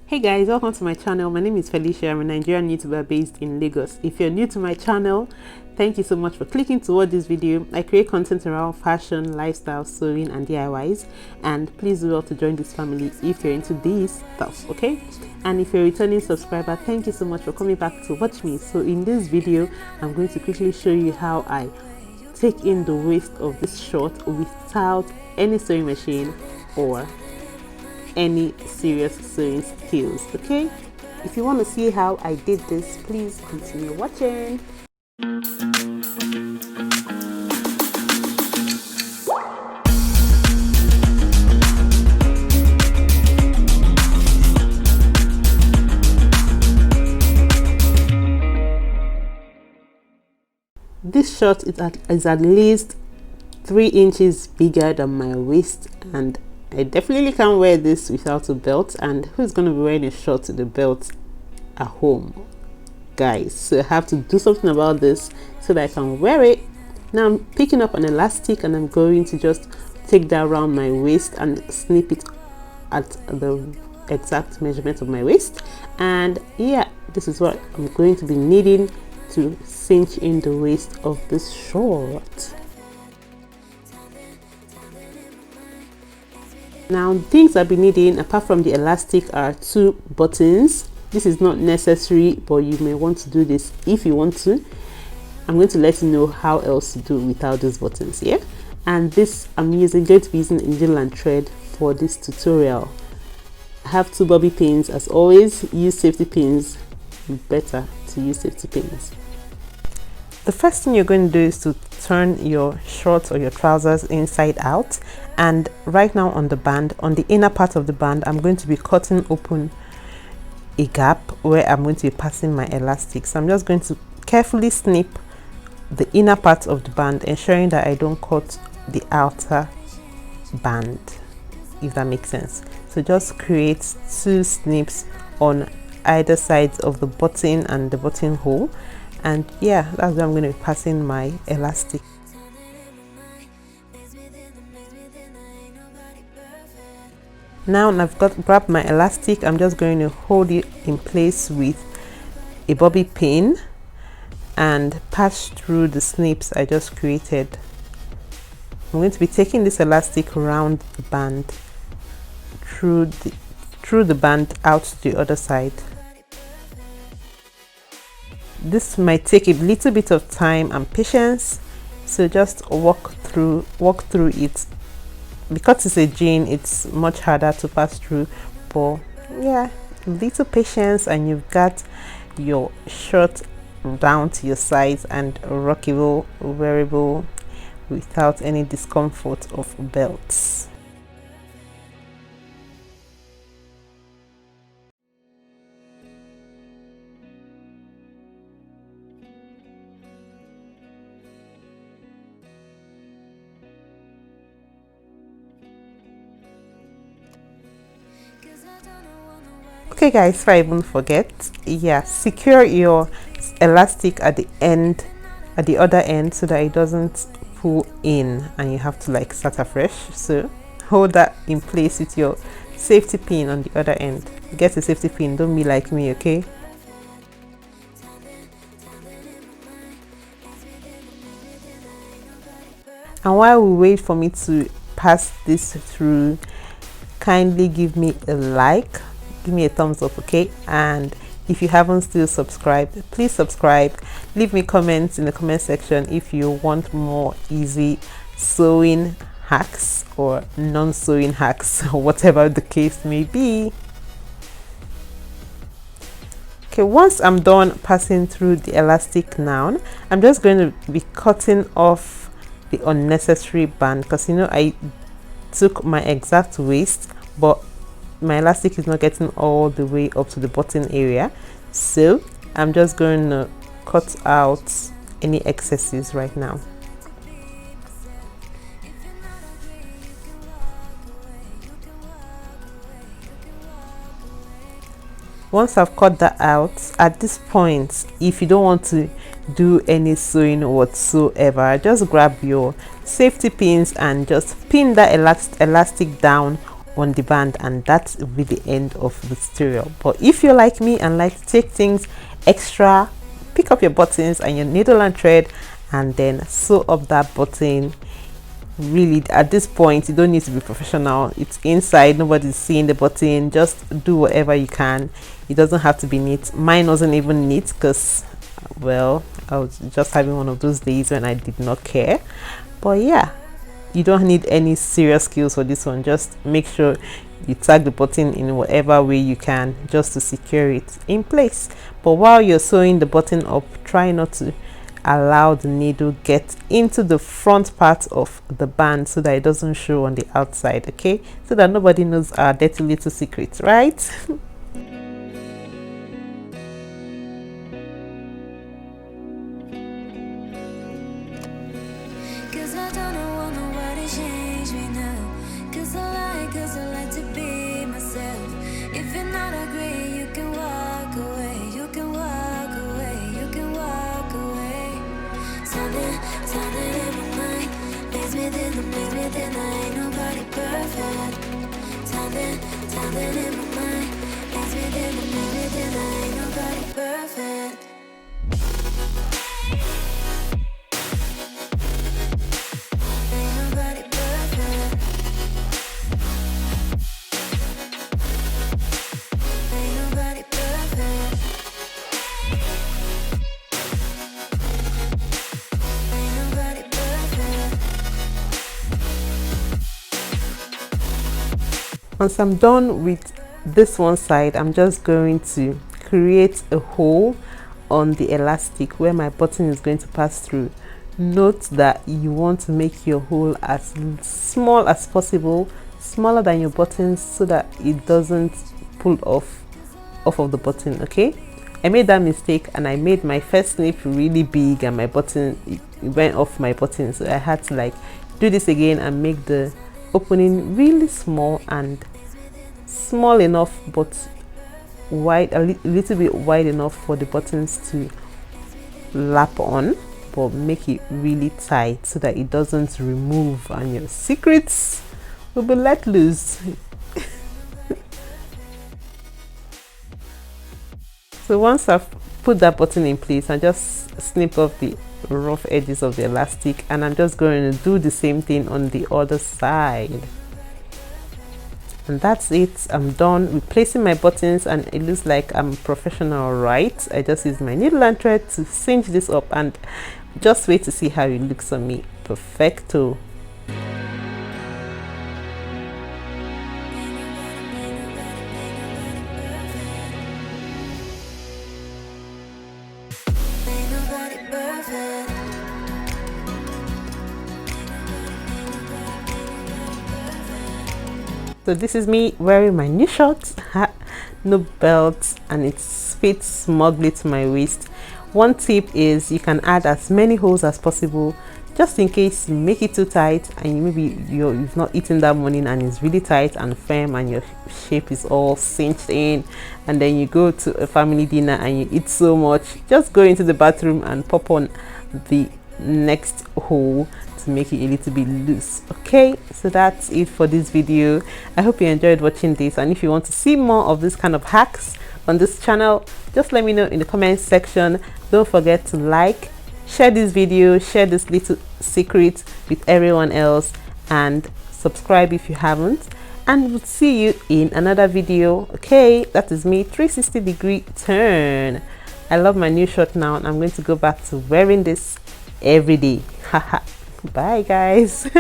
Hey guys, welcome to my channel. My name is Felicia. I'm a Nigerian YouTuber based in Lagos. If you're new to my channel, thank you so much for clicking to watch this video. I create content around fashion, lifestyle, sewing and DIYs, and please do well to join this family if you're into these stuff, okay? And if you're a returning subscriber, thank you so much for coming back to watch me. So in this video, I'm going to quickly show you how I take in the waist of this short without any sewing machine or any serious sewing skills. Okay, if you want to see how I did this, please continue watching. This short is at least 3 inches bigger than my waist, and I definitely can't wear this without a belt. And who's going to be wearing a short with a belt at home, guys? So I have to do something about this so that I can wear it. Now I'm picking up an elastic and I'm going to just take that around my waist and snip it at the exact measurement of my waist. And yeah, this is what I'm going to be needing to cinch in the waist of this short. Now, things I'll be needing apart from the elastic are 2 buttons. This is not necessary, but you may want to do this if you want to. I'm going to let you know how else to do without these buttons here. And this I'm going to be using needle and thread for this tutorial. I have 2 bobby pins. As always, use safety pins. Better to use safety pins. The first thing you're going to do is to turn your shorts or your trousers inside out, and right now on the band, on the inner part of the band, I'm going to be cutting open a gap where I'm going to be passing my elastic. So I'm just going to carefully snip the inner part of the band, ensuring that I don't cut the outer band, if that makes sense. So just create 2 snips on either sides of the button and the buttonhole. And yeah, that's where I'm going to be passing my elastic. Now I've grabbed my elastic, I'm just going to hold it in place with a bobby pin and pass through the snips I just created. I'm going to be taking this elastic around the band, through the band out to the other side. This might take a little bit of time and patience, so just walk through it. Because it's a jean, it's much harder to pass through, but yeah, little patience and you've got your shirt down to your size and rockable, wearable without any discomfort of belts. Okay guys, if I even forget, yeah, secure your elastic at the end, at the other end, so that it doesn't pull in and you have to like start afresh. So hold that in place with your safety pin on the other end. Get a safety pin, don't be like me, okay? And while we wait for me to pass this through, kindly give me a like, give me a thumbs up, okay? And if you haven't still subscribed, please subscribe. Leave me comments in the comment section if you want more easy sewing hacks or non-sewing hacks, or whatever the case may be. Okay, once I'm done passing through the elastic now, I'm just going to be cutting off the unnecessary band, because you know I took my exact waist, but my elastic is not getting all the way up to the button area. So I'm just going to cut out any excesses right now. Once I've cut that out, at this point, if you don't want to do any sewing whatsoever, just grab your safety pins and just pin that elastic down on the band, and that will be the end of the tutorial. But if you're like me and like to take things extra, pick up your buttons and your needle and thread and then sew up that button. Really, at this point you don't need to be professional. It's inside, nobody's seeing the button. Just do whatever you can. It doesn't have to be neat. Mine wasn't even neat because, well, I was just having one of those days when I did not care. But yeah, you don't need any serious skills for this one. Just make sure you tag the button in whatever way you can just to secure it in place. But while you're sewing the button up, try not to allow the needle get into the front part of the band so that it doesn't show on the outside, okay? So that nobody knows our dirty little secrets, right? Once I'm done with this one side, I'm just going to create a hole on the elastic where my button is going to pass through. Note that you want to make your hole as small as possible, smaller than your buttons, so that it doesn't pull off of the button, okay? I made that mistake and I made my first snip really big and my button, it went off my button, so I had to like do this again and make the opening really small and small enough but wide, a little bit wide enough for the buttons to lap on, but make it really tight so that it doesn't remove and your secrets will be let loose. So once I've put that button in place, I just snip off the rough edges of the elastic and I'm just going to do the same thing on the other side. And that's it. I'm done replacing my buttons and it looks like I'm professional, right? I just use my needle and thread to cinch this up and just wait to see how it looks on me. Perfecto. So this is me wearing my new shorts, no belt, and it fits snugly to my waist. One tip is you can add as many holes as possible just in case you make it too tight and you've not eaten that morning and it's really tight and firm and your shape is all cinched in, and then you go to a family dinner and you eat so much. Just go into the bathroom and pop on the next hole to make it a little bit loose. Okay, so that's it for this video. I hope you enjoyed watching this, and if you want to see more of this kind of hacks on this channel, just let me know in the comment section. Don't forget to like, share this video, share this little secret with everyone else, and subscribe if you haven't, and we'll see you in another video. Okay, that is me 360-degree turn. I love my new shirt now and I'm going to go back to wearing this every day. Haha. Bye guys.